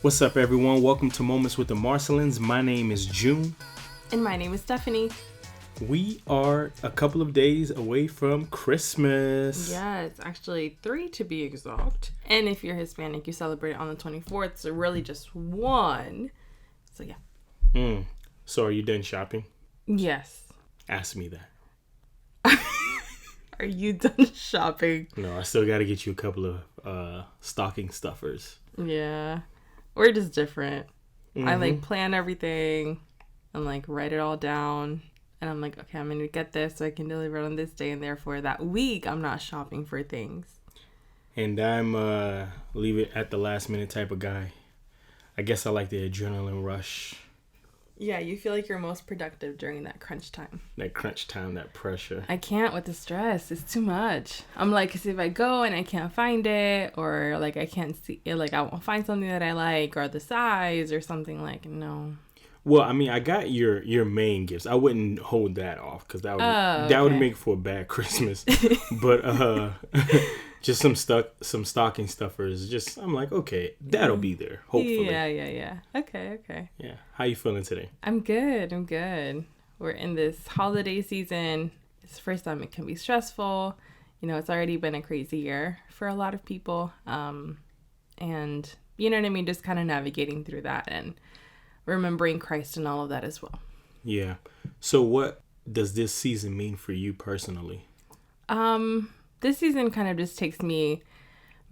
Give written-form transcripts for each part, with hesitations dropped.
What's up, everyone? Welcome to Moments with the Marcelins. My name is June. And my name is Stephanie. We are a couple of days away from Christmas. Yeah, it's actually 3 to be exact. And if you're Hispanic, you celebrate on the 24th, so really just one. So yeah. So are you done shopping? Yes. Ask me that. Are you done shopping? No, I still got to get you a couple of stocking stuffers. Yeah. We're just different. I plan everything and write it all down. And I'm like, okay, I'm going to get this so I can deliver it on this day. And therefore that week I'm not shopping for things. And I'm leave it at the last minute type of guy. I guess I like the adrenaline rush. Yeah, you feel like you're most productive during that crunch time. That crunch time, that pressure. I can't with the stress. It's too much. I'm like, cause if I go and I can't find it, or I can't see it, I won't find something that I like, or the size, or something no. Well, I mean, I got your main gifts. I wouldn't hold that off because that would make for a bad Christmas. But just some stocking stuffers. Just I'm like, okay, that'll be there. Hopefully. Yeah. Okay. Yeah. How you feeling today? I'm good. We're in this holiday season. It's the first time it can be stressful. It's already been a crazy year for a lot of people. And you know what I mean? Just kind of navigating through that and remembering Christ and all of that as well. Yeah. So what does this season mean for you personally? This season kind of just takes me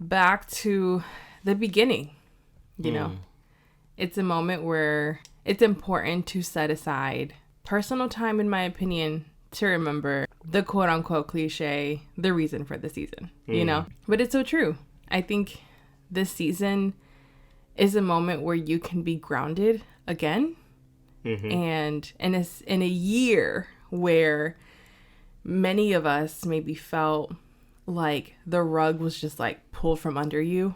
back to the beginning. It's a moment where it's important to set aside personal time, in my opinion, to remember the quote unquote cliche, the reason for the season, but it's so true. I think this season is a moment where you can be grounded again. And in a year where many of us maybe felt like the rug was just pulled from under you,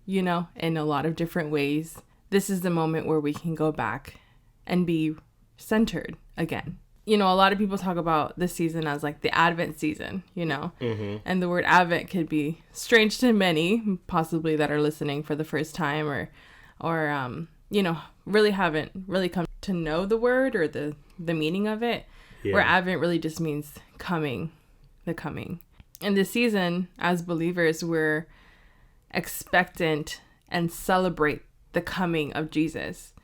in a lot of different ways. This is the moment where we can go back and be centered again. A lot of people talk about this season as the Advent season, and the word Advent could be strange to many, possibly that are listening for the first time or really haven't really come to know the word or the meaning of it. Yeah. Where Advent really just means coming, the coming. In this season, as believers, we're expectant and celebrate the coming of Jesus.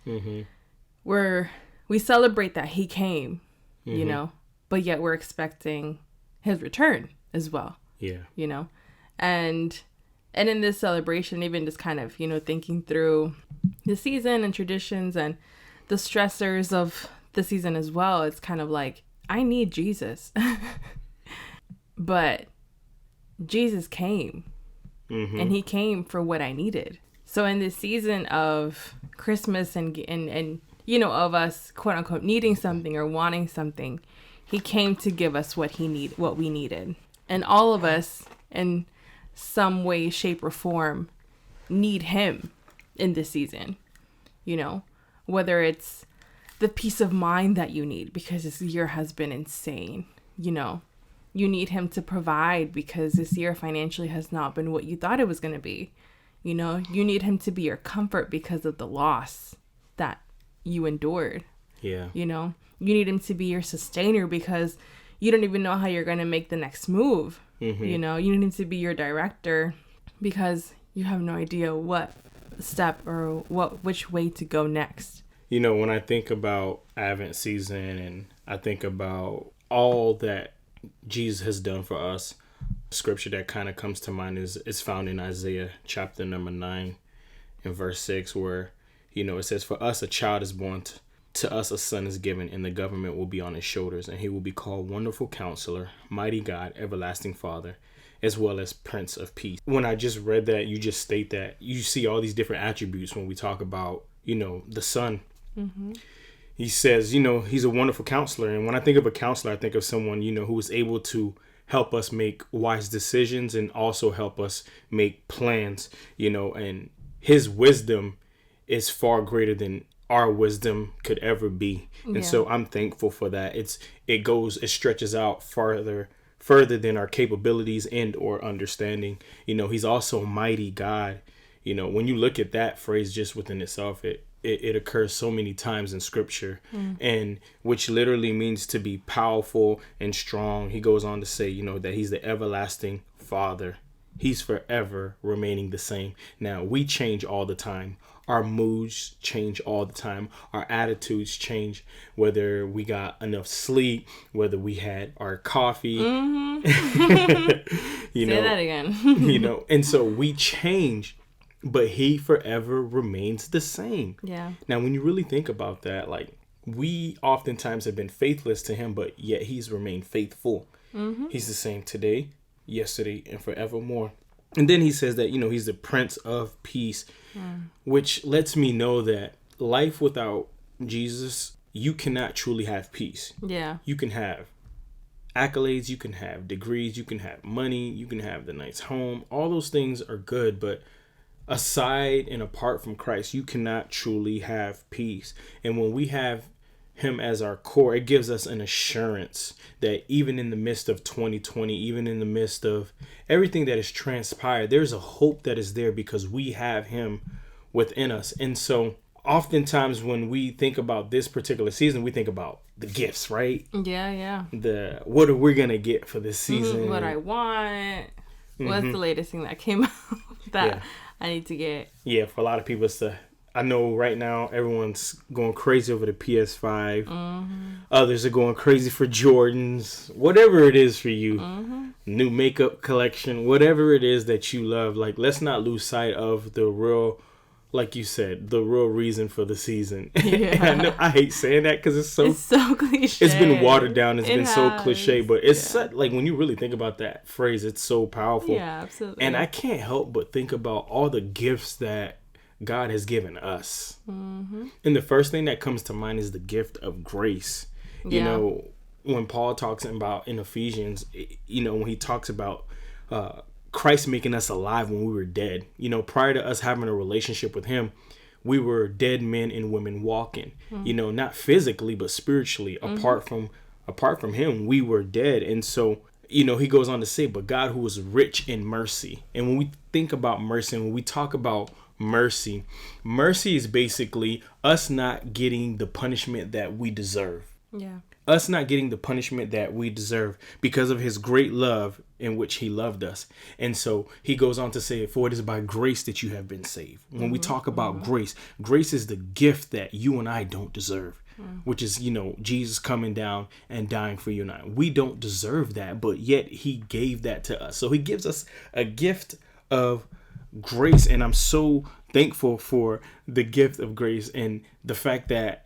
We celebrate that he came, but yet we're expecting his return as well. Yeah. And in this celebration, even just kind of, thinking through the season and traditions and the stressors of the season as well, it's kind of I need Jesus. But Jesus came, and he came for what I needed. So in this season of Christmas and of us quote unquote needing something or wanting something, he came to give us what we needed. And all of us in some way, shape, or form need him in this season. Whether it's the peace of mind that you need because this year has been insane. You need him to provide because this year financially has not been what you thought it was going to be. You need him to be your comfort because of the loss that you endured. Yeah. You need him to be your sustainer because you don't even know how you're going to make the next move. You need him to be your director because you have no idea what step or which way to go next. When I think about Advent season and I think about all that Jesus has done for us, scripture that kind of comes to mind is found in Isaiah chapter number 9 and verse 6, where, it says, "For us a child is born, to us a son is given, and the government will be on his shoulders, and he will be called Wonderful Counselor, Mighty God, Everlasting Father, as well as Prince of Peace." When I just read that, you just state that you see all these different attributes when we talk about, the son. He says, he's a wonderful counselor. And when I think of a counselor, I think of someone, who is able to help us make wise decisions and also help us make plans, and his wisdom is far greater than our wisdom could ever be. And so I'm thankful for that. It stretches out further than our capabilities and or understanding. He's also mighty God. when you look at that phrase just within itself, it occurs so many times in scripture, and which literally means to be powerful and strong. He goes on to say, that he's the everlasting Father. He's forever remaining the same. Now, we change all the time. Our moods change all the time. Our attitudes change, whether we got enough sleep, whether we had our coffee. Say that again. And so we change, but he forever remains the same. Yeah. Now, when you really think about that, like, we oftentimes have been faithless to him, but yet he's remained faithful. He's the same today, yesterday, and forevermore. And then he says that, he's the Prince of Peace, which lets me know that life without Jesus, you cannot truly have peace. Yeah. You can have accolades, you can have degrees, you can have money, you can have the nice home. All those things are good, but aside and apart from Christ, you cannot truly have peace. And when we have him as our core, it gives us an assurance that even in the midst of 2020, even in the midst of everything that has transpired, there's a hope that is there because we have him within us. And so oftentimes when we think about this particular season, we think about the gifts, right? Yeah. What are we going to get for this season? What I want. What's the latest thing that came out that I need to get? Yeah, for a lot of people, I know right now everyone's going crazy over the PS5. Others are going crazy for Jordans. Whatever it is for you, new makeup collection, whatever it is that you love. Like, let's not lose sight of the real, like you said, the real reason for the season. Yeah. And I know I hate saying that because it's so cliche. It's been watered down. It's been so cliche, but it's such, like, when you really think about that phrase, it's so powerful. Yeah, absolutely. And I can't help but think about all the gifts that God has given us. And the first thing that comes to mind is the gift of grace. When Paul talks about in Ephesians, when he talks about Christ making us alive when we were dead, prior to us having a relationship with him, we were dead men and women walking, not physically, but spiritually. Apart from him, we were dead. And so, he goes on to say, but God, who is rich in mercy. And when we think about mercy, and when we talk about mercy is basically us not getting the punishment that we deserve. Yeah. Us not getting the punishment that we deserve because of his great love in which he loved us. And so he goes on to say, for it is by grace that you have been saved. When we talk about grace is the gift that you and I don't deserve, which is, Jesus coming down and dying for you and I. We don't deserve that, but yet he gave that to us. So he gives us a gift of grace, and I'm so thankful for the gift of grace and the fact that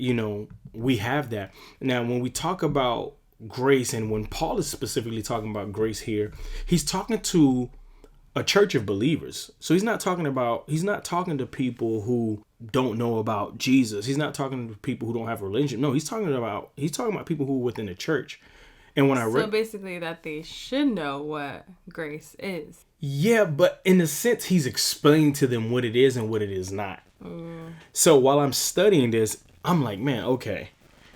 we have that. Now, when we talk about grace, and when Paul is specifically talking about grace here, he's talking to a church of believers. So he's not talking to people who don't know about Jesus. He's not talking to people who don't have a relationship. No, he's talking about people who are within the church. And when I basically that they should know what grace is. Yeah, but in a sense, he's explaining to them what it is and what it is not. So while I'm studying this, I'm like, man, okay.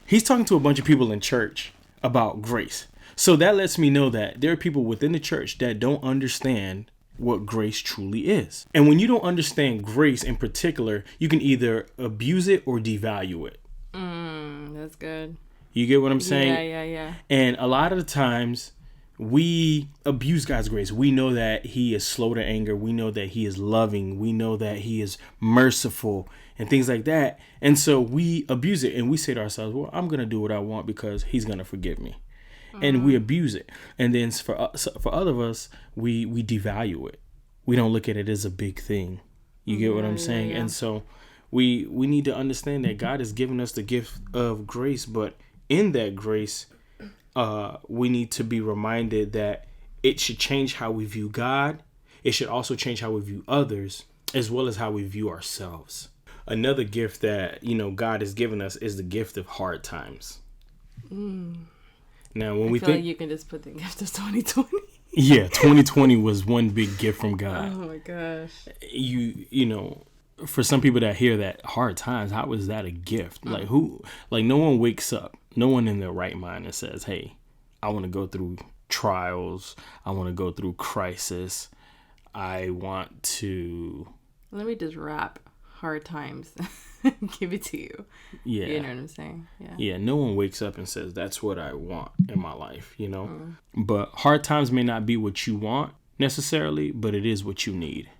He's talking to a bunch of people in church about grace. So that lets me know that there are people within the church that don't understand what grace truly is. And when you don't understand grace in particular, you can either abuse it or devalue it. That's good. You get what I'm saying? Yeah. And a lot of the times we abuse God's grace. We know that he is slow to anger. We know that he is loving. We know that he is merciful and things like that. And so we abuse it and we say to ourselves, well, I'm going to do what I want because he's going to forgive me. And we abuse it. And then for other of us, we devalue it. We don't look at it as a big thing. You get what I'm saying? Yeah. And so we need to understand that God has given us the gift of grace, but in that grace, we need to be reminded that it should change how we view God. It should also change how we view others, as well as how we view ourselves. Another gift that, God has given us is the gift of hard times. Now, when I feel like you can just put the gift of 2020. Yeah, 2020 was one big gift from God. Oh my gosh. For some people that hear that hard times, how is that a gift? Like no one wakes up, no one in their right mind and says, hey, I want to go through trials. I want to go through crisis. I want to Let me just rap hard times. Give it to you. Yeah. You know what I'm saying? Yeah. Yeah, no one wakes up and says, that's what I want in my life, you know? But hard times may not be what you want necessarily, but it is what you need.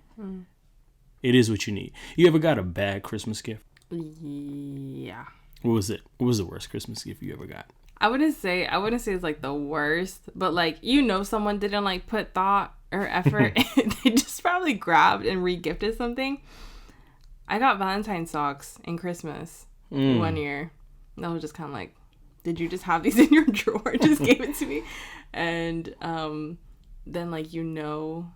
It is what you need. You ever got a bad Christmas gift? Yeah. What was it? What was the worst Christmas gift you ever got? I wouldn't say it's like the worst, but like, you know, someone didn't like put thought or effort. They just probably grabbed and re-gifted something. I got Valentine's socks in Christmas one year. And I was just kind of like, did you just have these in your drawer? Just gave it to me. And then like, you know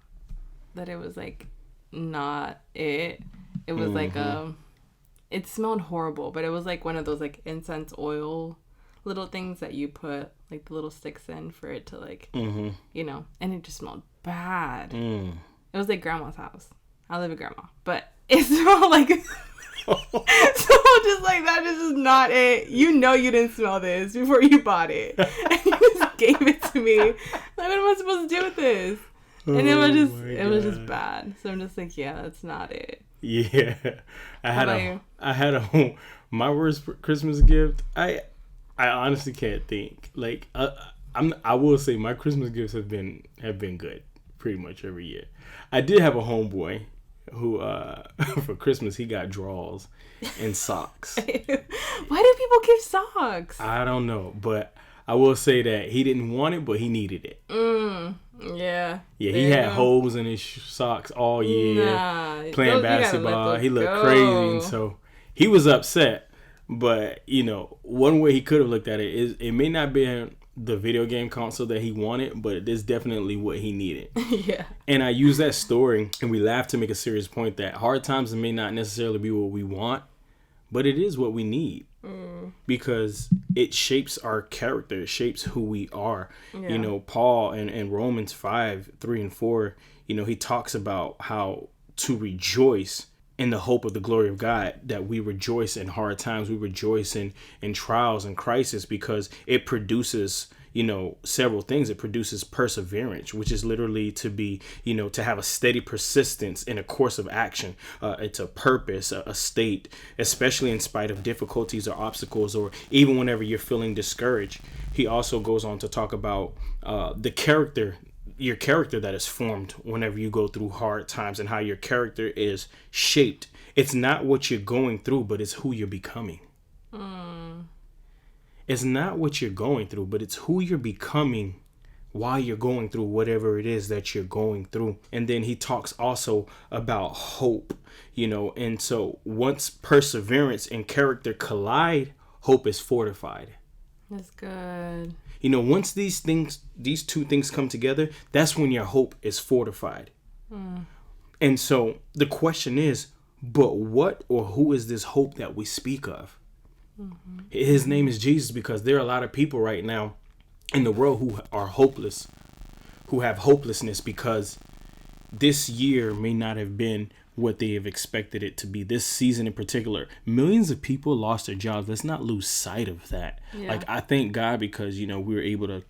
that it was like not it. It was like it smelled horrible, but it was like one of those like incense oil little things that you put like the little sticks in for it to like, you know, and it just smelled bad. It was like grandma's house. I live with grandma, but it smelled like so just like that is just not it. You know you didn't smell this before you bought it. And you just gave it to me. Like, what am I supposed to do with this? And it was just bad. So I'm just like, yeah, that's not it. Yeah. I had my worst Christmas gift. I honestly can't think. Like I will say my Christmas gifts have been good pretty much every year. I did have a homeboy who for Christmas he got drawers and socks. Why do people give socks? I don't know, but I will say that he didn't want it, but he needed it. Yeah. Yeah, he had holes in his socks all year playing basketball. He looked crazy, and so he was upset. But you know, one way he could have looked at it is it may not be the video game console that he wanted, but it is definitely what he needed. Yeah. And I use that story, and we laugh to make a serious point that hard times may not necessarily be what we want, but it is what we need. Because it shapes our character, it shapes who we are. Yeah. You know, Paul in Romans 5:3-4, you know, he talks about how to rejoice in the hope of the glory of God, that we rejoice in hard times, we rejoice in trials and crisis, because it produces, you know, several things. It produces perseverance, which is literally to be, you know, to have a steady persistence in a course of action. It's a purpose, a state, especially in spite of difficulties or obstacles, or even whenever you're feeling discouraged. He also goes on to talk about your character that is formed whenever you go through hard times, and how your character is shaped. It's not what you're going through, but it's who you're becoming. It's not what you're going through, but it's who you're becoming while you're going through whatever it is that you're going through. And then he talks also about hope, you know, and so once perseverance and character collide, hope is fortified. That's good. You know, once these two things come together, that's when your hope is fortified. And so the question is, but what or who is this hope that we speak of? His name is Jesus, because there are a lot of people right now in the world who are hopeless, who have hopelessness, because this year may not have been what they have expected it to be. This season in particular, millions of people lost their jobs. Let's not lose sight of that. Yeah. Like, I thank God because, you know, we were able to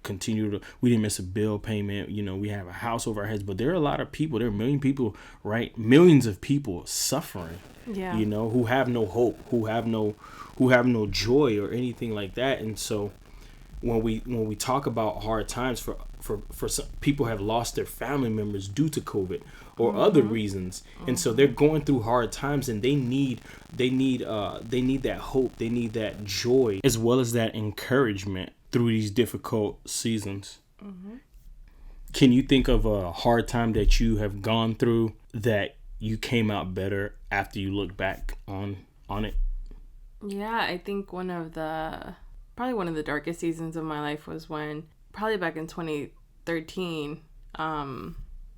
we didn't miss a bill payment. You know, we have a house over our heads, but there are a lot of people, there are millions of people suffering, you know, who have no hope, who have no joy or anything like that. And so when we talk about hard times, for some people have lost their family members due to COVID or other reasons, and so they're going through hard times, and they need that hope, they need that joy, as well as that encouragement through these difficult seasons. Can you think of a hard time that you have gone through that you came out better after you look back on it? Yeah, I think probably one of the darkest seasons of my life was when, probably back in 2013,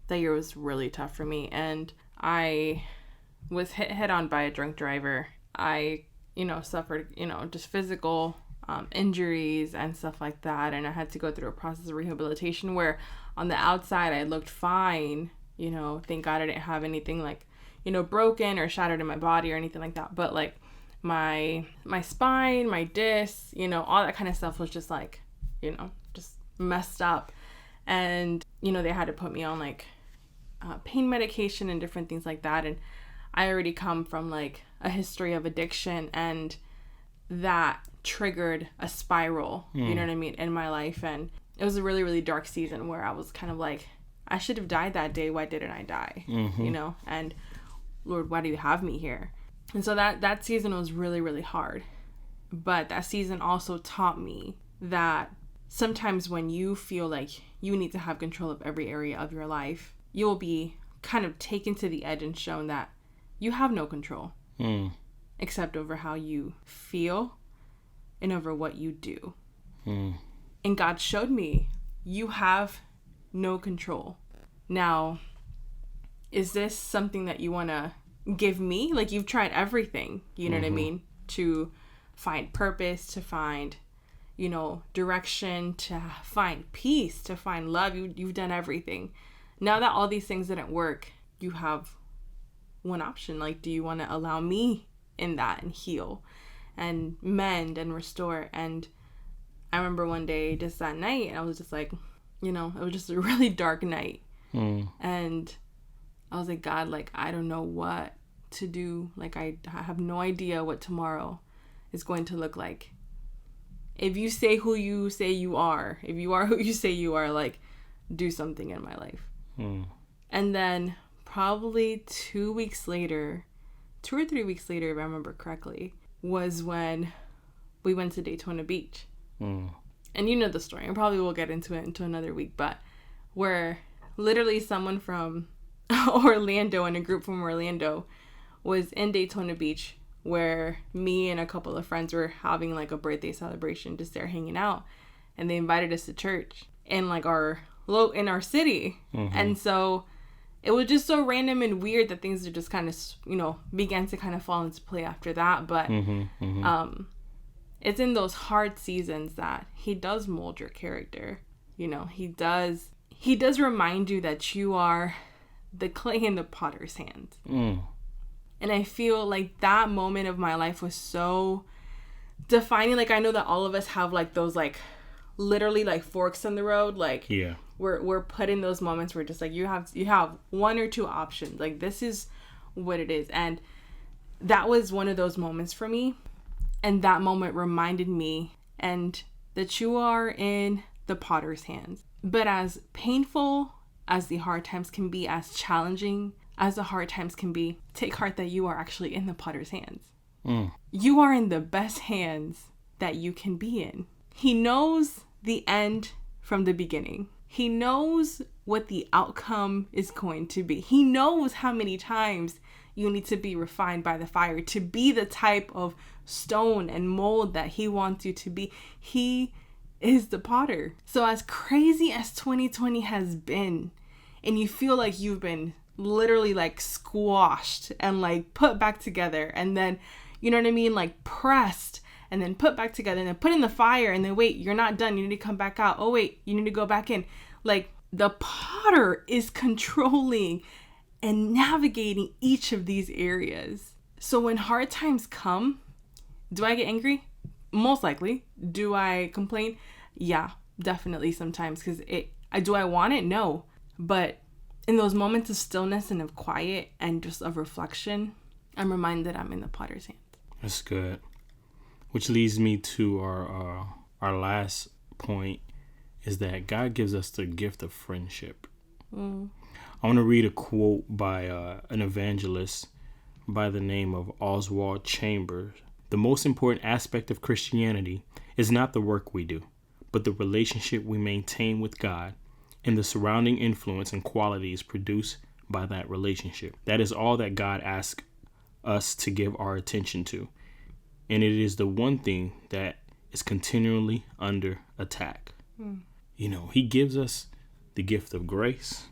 that year was really tough for me, and I was hit head on by a drunk driver. I, you know, suffered, you know, just physical injuries and stuff like that, and I had to go through a process of rehabilitation where on the outside I looked fine, you know, thank God I didn't have anything like, you know, broken or shattered in my body or anything like that, but like my spine, my discs, you know, all that kind of stuff was just like, you know, just messed up. And, you know, they had to put me on like pain medication and different things like that. And I already come from like a history of addiction, and that triggered a spiral, you know what I mean, in my life. And it was a really, really dark season where I was kind of like, I should have died that day. Why didn't I die? You know, and Lord, why do you have me here? And so that season was really, really hard. But that season also taught me that sometimes when you feel like you need to have control of every area of your life, you will be kind of taken to the edge and shown that you have no control except over how you feel and over what you do. And God showed me, you have no control. Now, is this something that you want to give me? Like, you've tried everything, you know what I mean? To find purpose, to find, you know, direction, to find peace, to find love. You've done everything. Now that all these things didn't work, you have one option. Like, do you want to allow me in that and heal and mend and restore? And I remember one day, just that night, I was just like, you know, it was just a really dark night. And I was like, God, like, I don't know what to do. Like, I have no idea what tomorrow is going to look like. If you say who you say you are, if you are who you say you are, like, do something in my life. And then probably 2 weeks later, 2 or 3 weeks later, if I remember correctly, was when we went to Daytona Beach. And you know the story, and probably we'll get into it into another week, but where literally someone from Orlando and a group from Orlando was in Daytona Beach, where me and a couple of friends were having like a birthday celebration, just there hanging out, and they invited us to church in like in our city. And so it was just so random and weird that things just kind of, you know, began to kind of fall into play after that. But it's in those hard seasons that he does mold your character. You know, he does remind you that you are the clay in the potter's hands. And I feel like that moment of my life was so defining. Like, I know that all of us have like those like literally like forks in the road. Like, yeah, we're put in those moments where just like you have one or two options. Like, this is what it is. And that was one of those moments for me. And that moment reminded me and that you are in the potter's hands. But as painful as the hard times can be, as challenging as the hard times can be, take heart that you are actually in the potter's hands. You are in the best hands that you can be in. He knows the end from the beginning. He knows what the outcome is going to be. He knows how many times you need to be refined by the fire to be the type of stone and mold that he wants you to be. He is the potter. So as crazy as 2020 has been, and you feel like you've been literally like squashed and like put back together, and then, you know what I mean, like pressed and then put back together and then put in the fire, and then wait, you're not done, you need to come back out. Oh wait, you need to go back in. Like, the potter is controlling and navigating each of these areas. So when hard times come, do I get angry? Most likely. Do I complain? Yeah, definitely sometimes, because do I want it? No. But in those moments of stillness and of quiet and just of reflection, I'm reminded I'm in the potter's hands. That's good. Which leads me to our last point, is that God gives us the gift of friendship. I want to read a quote by an evangelist by the name of Oswald Chambers. The most important aspect of Christianity is not the work we do, but the relationship we maintain with God and the surrounding influence and qualities produced by that relationship. That is all that God asks us to give our attention to. And it is the one thing that is continually under attack. You know, he gives us the gift of grace.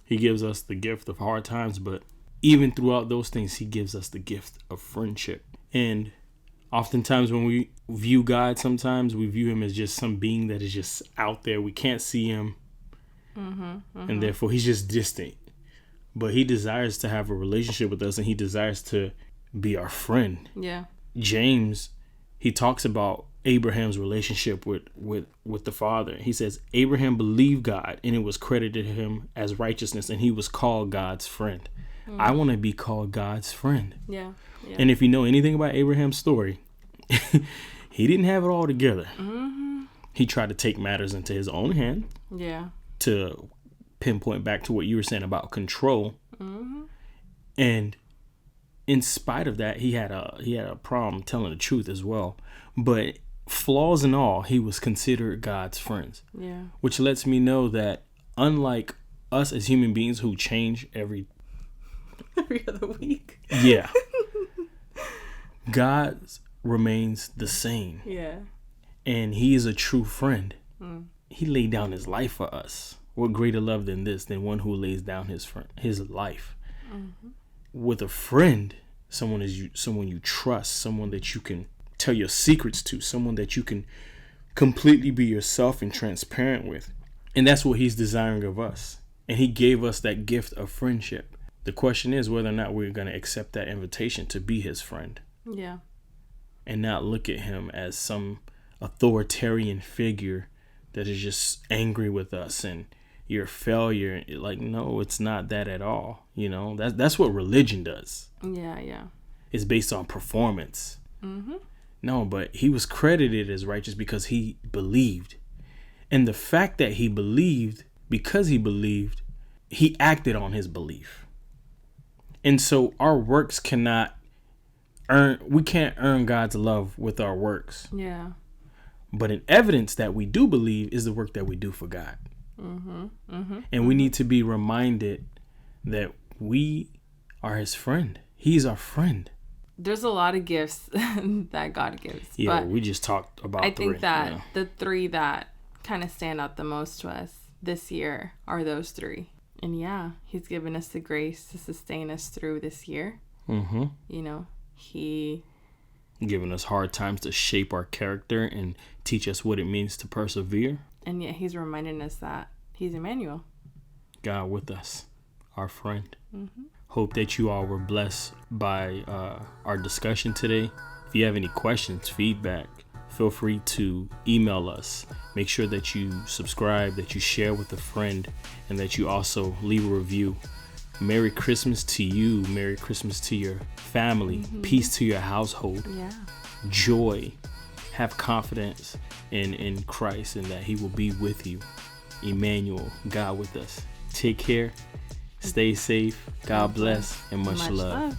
He gives us the gift of hard times, but even throughout those things, he gives us the gift of friendship. And oftentimes when we view God, sometimes we view him as just some being that is just out there. We can't see him. And therefore he's just distant. But he desires to have a relationship with us, and he desires to be our friend. Yeah. James, he talks about Abraham's relationship with the Father. He says, Abraham believed God, and it was credited to him as righteousness, and he was called God's friend. I want to be called God's friend. Yeah. And if you know anything about Abraham's story, he didn't have it all together. He tried to take matters into his own hand. Yeah. To pinpoint back to what you were saying about control. And in spite of that, he had a problem telling the truth as well. But flaws and all, he was considered God's friends. Yeah. Which lets me know that unlike us as human beings who change every other week. Yeah. God remains the same. Yeah. And he is a true friend. He laid down his life for us. What greater love than this, than one who lays down his life? With a friend, someone you trust, someone that you can tell your secrets to, someone that you can completely be yourself and transparent with. And that's what he's desiring of us. And he gave us that gift of friendship. The question is whether or not we're going to accept that invitation to be his friend. Yeah. And not look at him as some authoritarian figure that is just angry with us and you're a failure. Like, no, it's not that at all. You know, that's what religion does. Yeah. It's based on performance. No, but he was credited as righteous because he believed. And the fact that he believed, because he believed, he acted on his belief. And so our works we can't earn God's love with our works. Yeah. But an evidence that we do believe is the work that we do for God. And we need to be reminded that we are his friend. He's our friend. There's a lot of gifts that God gives. Yeah, but we just talked about I think that yeah. the three that kind of stand out the most to us this year are those three. And yeah, he's given us the grace to sustain us through this year. You know, he giving us hard times to shape our character and teach us what it means to persevere. And yet he's reminding us that he's Emmanuel. God with us, our friend. Hope that you all were blessed by our discussion today. If you have any questions, feedback, feel free to email us. Make sure that you subscribe, that you share with a friend, and that you also leave a review. Merry Christmas to you. Merry Christmas to your family. Peace to your household. Yeah. Joy. Have confidence in Christ and that he will be with you. Emmanuel, God with us. Take care. Stay safe. God bless. And much love.